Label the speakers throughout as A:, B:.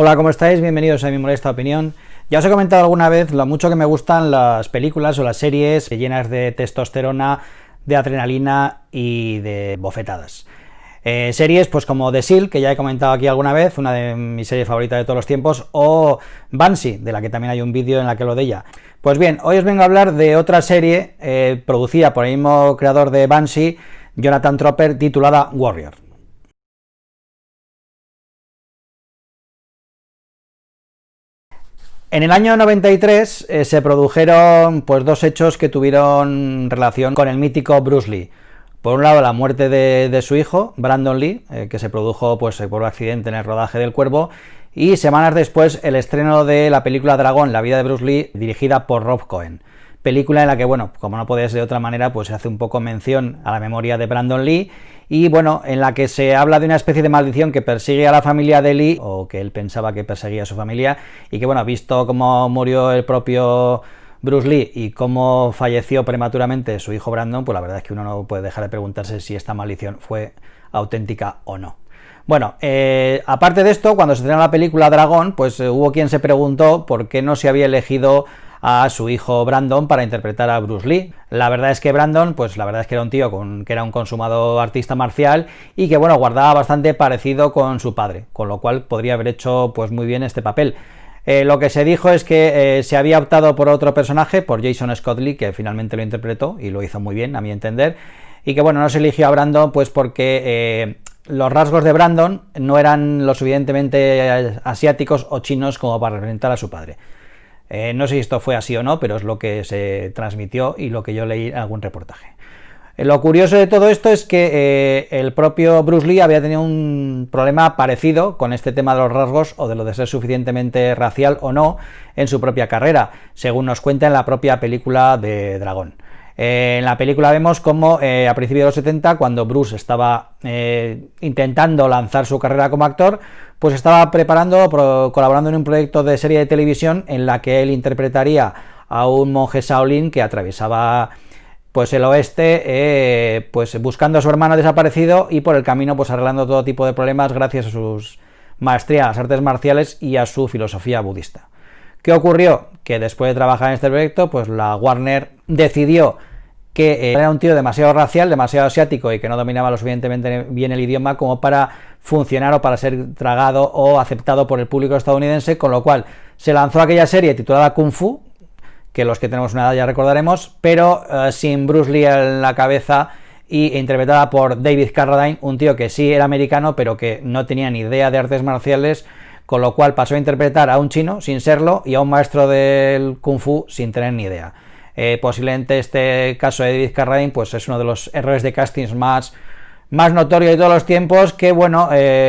A: Hola, ¿cómo estáis? Bienvenidos a mi modesta opinión. Ya os he comentado alguna vez lo mucho que me gustan las películas o las series llenas de testosterona, de adrenalina y de bofetadas. Series pues como The Seal, que ya he comentado aquí alguna vez, una de mis series favoritas de todos los tiempos, o Banshee, de la que también hay un vídeo en la que lo de ella. Pues bien, hoy os vengo a hablar de otra serie producida por el mismo creador de Banshee, Jonathan Tropper, titulada Warrior. En el año 93 se produjeron pues dos hechos que tuvieron relación con el mítico Bruce Lee. Por un lado, la muerte de su hijo, Brandon Lee, que se produjo pues, por un accidente en el rodaje del Cuervo, y semanas después el estreno de la película Dragón, la vida de Bruce Lee, dirigida por Rob Cohen. Película en la que, bueno, como no podía ser de otra manera, pues se hace un poco mención a la memoria de Brandon Lee, y bueno, en la que se habla de una especie de maldición que persigue a la familia de Lee, o que él pensaba que perseguía a su familia, y que bueno, visto cómo murió el propio Bruce Lee y cómo falleció prematuramente su hijo Brandon, pues la verdad es que uno no puede dejar de preguntarse si esta maldición fue auténtica o no. Bueno, aparte de esto, cuando se estrenó la película Dragón, pues hubo quien se preguntó por qué no se había elegido a su hijo Brandon para interpretar a Bruce Lee. La verdad es que Brandon, pues la verdad es que era un tío que era un consumado artista marcial y que, bueno, guardaba bastante parecido con su padre, con lo cual podría haber hecho pues muy bien este papel. Lo que se dijo es que se había optado por otro personaje, por Jason Scott Lee, que finalmente lo interpretó y lo hizo muy bien, a mi entender, y que, bueno, no se eligió a Brandon pues porque los rasgos de Brandon no eran lo suficientemente asiáticos o chinos como para representar a su padre. No sé si esto fue así o no, pero es lo que se transmitió y lo que yo leí en algún reportaje. Lo curioso de todo esto es que el propio Bruce Lee había tenido un problema parecido con este tema de los rasgos o de lo de ser suficientemente racial o no en su propia carrera, según nos cuenta en la propia película de Dragón. En la película vemos cómo a principios de los 70, cuando Bruce estaba intentando lanzar su carrera como actor, pues estaba colaborando en un proyecto de serie de televisión en la que él interpretaría a un monje Shaolin que atravesaba pues el oeste pues buscando a su hermano desaparecido y por el camino pues arreglando todo tipo de problemas gracias a sus maestrías en las artes marciales y a su filosofía budista. ¿Qué ocurrió? Que después de trabajar en este proyecto, pues la Warner decidió que era un tío demasiado racial, demasiado asiático y que no dominaba lo suficientemente bien el idioma como para funcionar o para ser tragado o aceptado por el público estadounidense, con lo cual se lanzó aquella serie titulada Kung Fu, que los que tenemos una edad ya recordaremos, pero sin Bruce Lee en la cabeza y interpretada por David Carradine, un tío que sí era americano pero que no tenía ni idea de artes marciales, con lo cual pasó a interpretar a un chino sin serlo y a un maestro del Kung Fu sin tener ni idea. Posiblemente este caso de David Carradine pues es uno de los errores de castings más notorios de todos los tiempos, que bueno,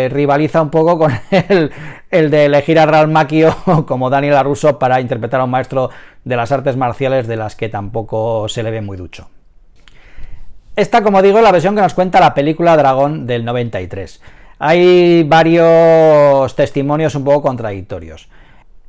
A: rivaliza un poco con el de elegir a Ralph Macchio como Daniel LaRusso para interpretar a un maestro de las artes marciales de las que tampoco se le ve muy ducho. Esta, como digo, es la versión que nos cuenta la película Dragón del 93. Hay varios testimonios un poco contradictorios.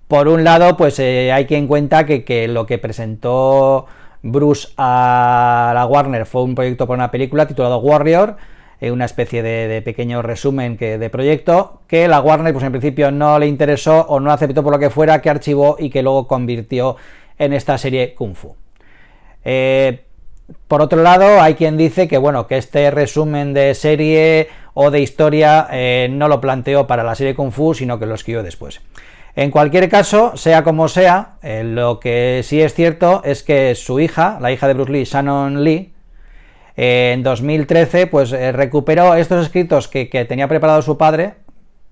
A: Por un lado, pues hay quien cuenta que lo que presentó Bruce a la Warner fue un proyecto para una película titulado Warrior, una especie de pequeño resumen de proyecto, que la Warner pues en principio no le interesó o no aceptó por lo que fuera, que archivó y que luego convirtió en esta serie Kung Fu. Por otro lado, hay quien dice que bueno, que este resumen de serie o de historia no lo planteó para la serie Kung Fu, sino que lo escribió después. En cualquier caso, sea como sea, lo que sí es cierto es que su hija, la hija de Bruce Lee, Shannon Lee, en 2013 pues recuperó estos escritos que tenía preparado su padre,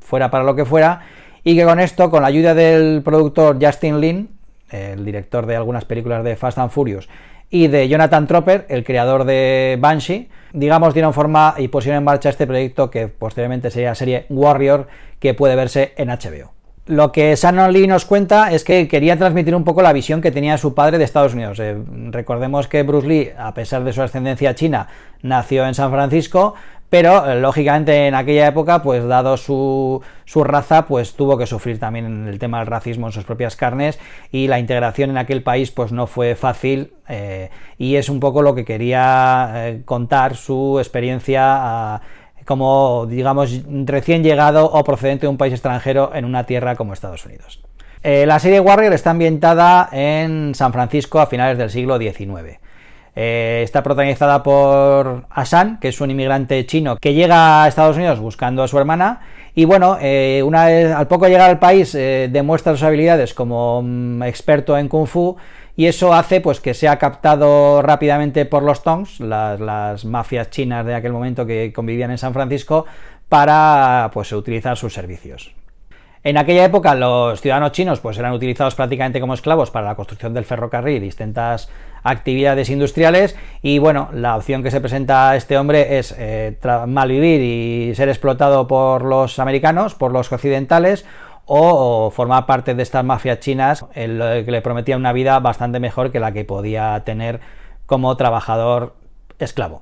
A: fuera para lo que fuera, y que con esto, con la ayuda del productor Justin Lin, el director de algunas películas de Fast and Furious, y de Jonathan Tropper, el creador de Banshee, digamos, dieron forma y pusieron en marcha este proyecto que posteriormente sería la serie Warrior, que puede verse en HBO. Lo que Shannon Lee nos cuenta es que quería transmitir un poco la visión que tenía su padre de Estados Unidos. Recordemos que Bruce Lee, a pesar de su ascendencia china, nació en San Francisco, pero lógicamente en aquella época, pues dado su raza, pues tuvo que sufrir también el tema del racismo en sus propias carnes, y la integración en aquel país pues no fue fácil, y es un poco lo que quería contar su experiencia como, digamos, recién llegado o procedente de un país extranjero en una tierra como Estados Unidos. La serie Warrior está ambientada en San Francisco a finales del siglo XIX. Está protagonizada por Hassan, que es un inmigrante chino que llega a Estados Unidos buscando a su hermana, y bueno, una vez, al poco llegar al país, demuestra sus habilidades como experto en Kung Fu, y eso hace pues que sea captado rápidamente por los Tongs, las mafias chinas de aquel momento que convivían en San Francisco, para pues utilizar sus servicios. En aquella época los ciudadanos chinos pues eran utilizados prácticamente como esclavos para la construcción del ferrocarril y distintas actividades industriales, y bueno, la opción que se presenta a este hombre es malvivir y ser explotado por los americanos, por los occidentales, o formar parte de estas mafias chinas que le prometían una vida bastante mejor que la que podía tener como trabajador esclavo.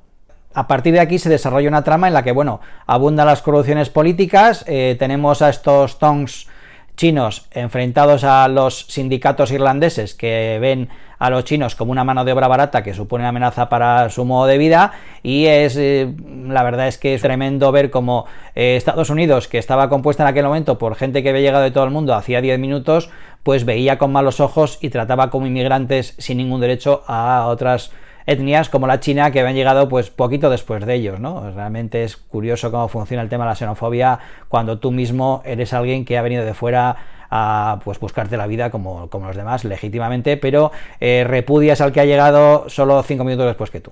A: A partir de aquí se desarrolla una trama en la que, bueno, abundan las corrupciones políticas, tenemos a estos Tongs chinos enfrentados a los sindicatos irlandeses que ven a los chinos como una mano de obra barata que supone una amenaza para su modo de vida, y la verdad es que es tremendo ver cómo Estados Unidos, que estaba compuesta en aquel momento por gente que había llegado de todo el mundo hacía 10 minutos, pues veía con malos ojos y trataba como inmigrantes sin ningún derecho a otras etnias como la china, que habían llegado pues poquito después de ellos, ¿no? Realmente es curioso cómo funciona el tema de la xenofobia cuando tú mismo eres alguien que ha venido de fuera a pues buscarte la vida como los demás legítimamente, pero repudias al que ha llegado solo 5 minutos después que tú.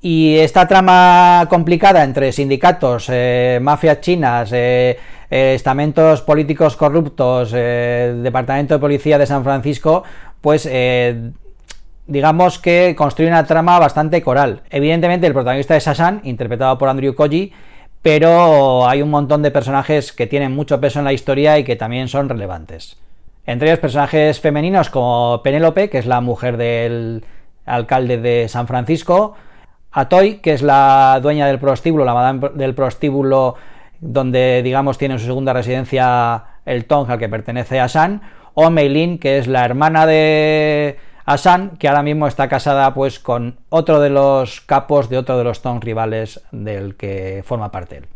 A: Y esta trama complicada entre sindicatos, mafias chinas, estamentos políticos corruptos, departamento de policía de San Francisco, pues digamos que construye una trama bastante coral. Evidentemente el protagonista es Hassan, interpretado por Andrew Koji, pero hay un montón de personajes que tienen mucho peso en la historia y que también son relevantes. Entre ellos personajes femeninos como Penélope, que es la mujer del alcalde de San Francisco, Atoy, que es la dueña del prostíbulo, la madame del prostíbulo donde, digamos, tiene su segunda residencia el Tong al que pertenece Hassan, o Mei Lin, que es la hermana de Hassan, que ahora mismo está casada pues con otro de los capos de otro de los Tong rivales del que forma parte él.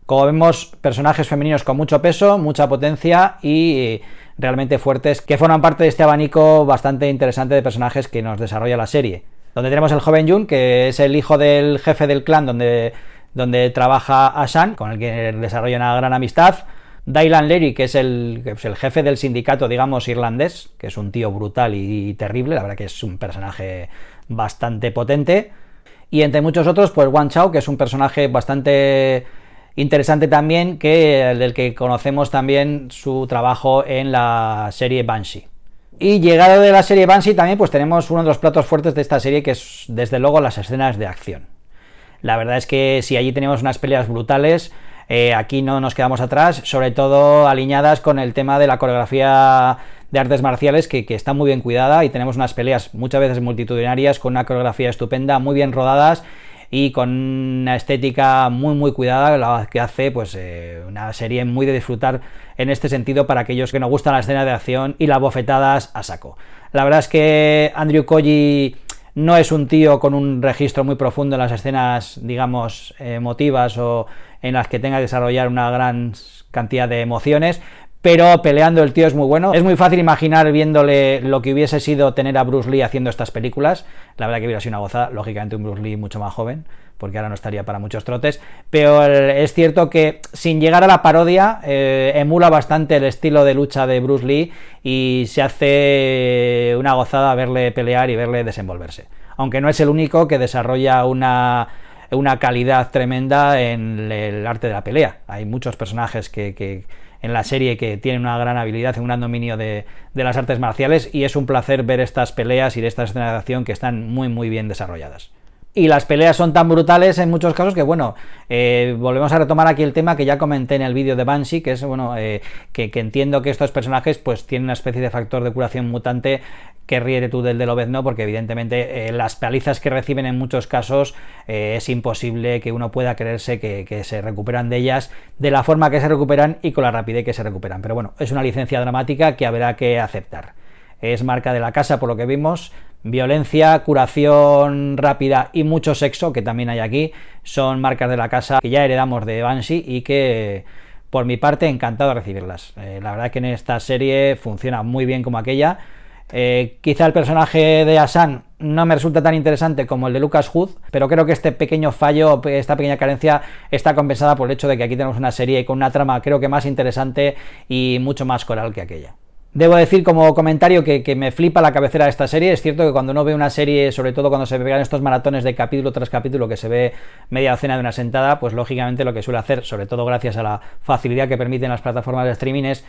A: Como vemos, personajes femeninos con mucho peso, mucha potencia y realmente fuertes, que forman parte de este abanico bastante interesante de personajes que nos desarrolla la serie. Donde tenemos el joven Jun, que es el hijo del jefe del clan donde trabaja Hassan, con el que desarrolla una gran amistad. Dylan Leary, que es el jefe del sindicato, digamos, irlandés, que es un tío brutal y terrible, la verdad que es un personaje bastante potente. Y entre muchos otros, pues Wang Chao, que es un personaje bastante interesante también, del que conocemos también su trabajo en la serie Banshee. Y llegado de la serie Banshee también pues tenemos uno de los platos fuertes de esta serie, que es desde luego las escenas de acción. La verdad es que si allí tenemos unas peleas brutales, aquí no nos quedamos atrás, sobre todo alineadas con el tema de la coreografía de artes marciales, que está muy bien cuidada, y tenemos unas peleas muchas veces multitudinarias con una coreografía estupenda, muy bien rodadas y con una estética muy cuidada, la que hace pues una serie muy de disfrutar en este sentido para aquellos que nos gustan la escena de acción y las bofetadas a saco. La verdad es que Andrew Koji no es un tío con un registro muy profundo en las escenas, digamos, emotivas o en las que tenga que desarrollar una gran cantidad de emociones, pero peleando el tío es muy bueno. Es muy fácil imaginar viéndole lo que hubiese sido tener a Bruce Lee haciendo estas películas. La verdad que hubiera sido una gozada, lógicamente un Bruce Lee mucho más joven, porque ahora no estaría para muchos trotes, pero es cierto que sin llegar a la parodia emula bastante el estilo de lucha de Bruce Lee y se hace una gozada verle pelear y verle desenvolverse, aunque no es el único que desarrolla una calidad tremenda en el arte de la pelea. Hay muchos personajes que en la serie que tienen una gran habilidad, un gran dominio de las artes marciales, y es un placer ver estas peleas y de estas escenas de acción que están muy bien desarrolladas. Y las peleas son tan brutales en muchos casos que, bueno, volvemos a retomar aquí el tema que ya comenté en el vídeo de Banshee, que es, bueno, que entiendo que estos personajes pues tienen una especie de factor de curación mutante que ríete tú del de Lobezno, porque evidentemente las palizas que reciben en muchos casos es imposible que uno pueda creerse que se recuperan de ellas de la forma que se recuperan y con la rapidez que se recuperan. Pero bueno, es una licencia dramática que habrá que aceptar. Es marca de la casa por lo que vimos, violencia, curación rápida y mucho sexo, que también hay aquí, son marcas de la casa que ya heredamos de Banshee y que, por mi parte, encantado de recibirlas. La verdad es que en esta serie funciona muy bien como aquella. Quizá el personaje de Asan no me resulta tan interesante como el de Lucas Hood, pero creo que este pequeño fallo, esta pequeña carencia está compensada por el hecho de que aquí tenemos una serie con una trama creo que más interesante y mucho más coral que aquella. Debo decir como comentario que me flipa la cabecera de esta serie. Es cierto que cuando uno ve una serie, sobre todo cuando se pegan estos maratones de capítulo tras capítulo que se ve media docena de una sentada, pues lógicamente lo que suele hacer, sobre todo gracias a la facilidad que permiten las plataformas de streaming, es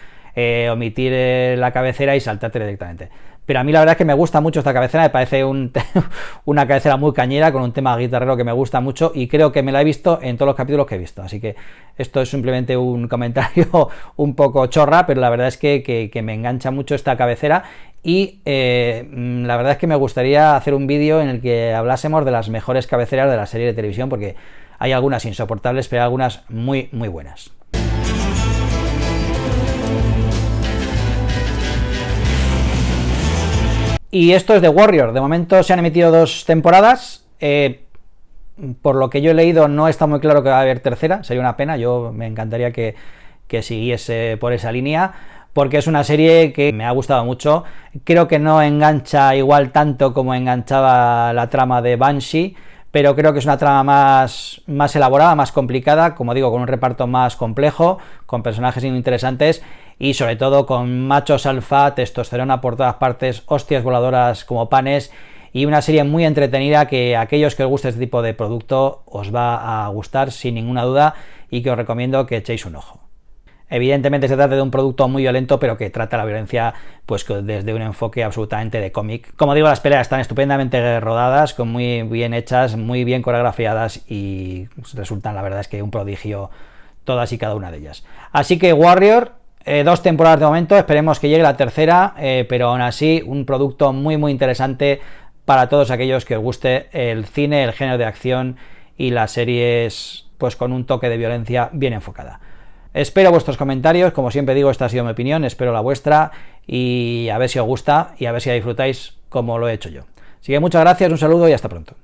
A: omitir la cabecera y saltarte directamente. Pero a mí la verdad es que me gusta mucho esta cabecera, me parece una cabecera muy cañera, con un tema guitarrero que me gusta mucho y creo que me la he visto en todos los capítulos que he visto. Así que esto es simplemente un comentario un poco chorra, pero la verdad es que me engancha mucho esta cabecera y la verdad es que me gustaría hacer un vídeo en el que hablásemos de las mejores cabeceras de la serie de televisión, porque hay algunas insoportables, pero hay algunas muy, muy buenas. Y esto es The Warrior. De momento se han emitido 2 temporadas. Por lo que yo he leído, no está muy claro que va a haber tercera. Sería una pena. Yo me encantaría que siguiese por esa línea, porque es una serie que me ha gustado mucho. Creo que no engancha igual tanto como enganchaba la trama de Banshee, pero creo que es una trama más elaborada, más complicada, como digo, con un reparto más complejo, con personajes interesantes y sobre todo con machos alfa, testosterona por todas partes, hostias voladoras como panes, y una serie muy entretenida que a aquellos que os guste este tipo de producto os va a gustar sin ninguna duda y que os recomiendo que echéis un ojo. Evidentemente se trata de un producto muy violento, pero que trata la violencia pues desde un enfoque absolutamente de cómic. Como digo, las peleas están estupendamente rodadas, con muy bien hechas, muy bien coreografiadas y resultan, la verdad es que un prodigio todas y cada una de ellas. Así que Warrior, 2 temporadas de momento, esperemos que llegue la tercera, pero aún así un producto muy muy interesante para todos aquellos que os guste el cine, el género de acción y las series pues con un toque de violencia bien enfocada. Espero vuestros comentarios, como siempre digo, esta ha sido mi opinión, espero la vuestra y a ver si os gusta y a ver si la disfrutáis como lo he hecho yo. Así que muchas gracias, un saludo y hasta pronto.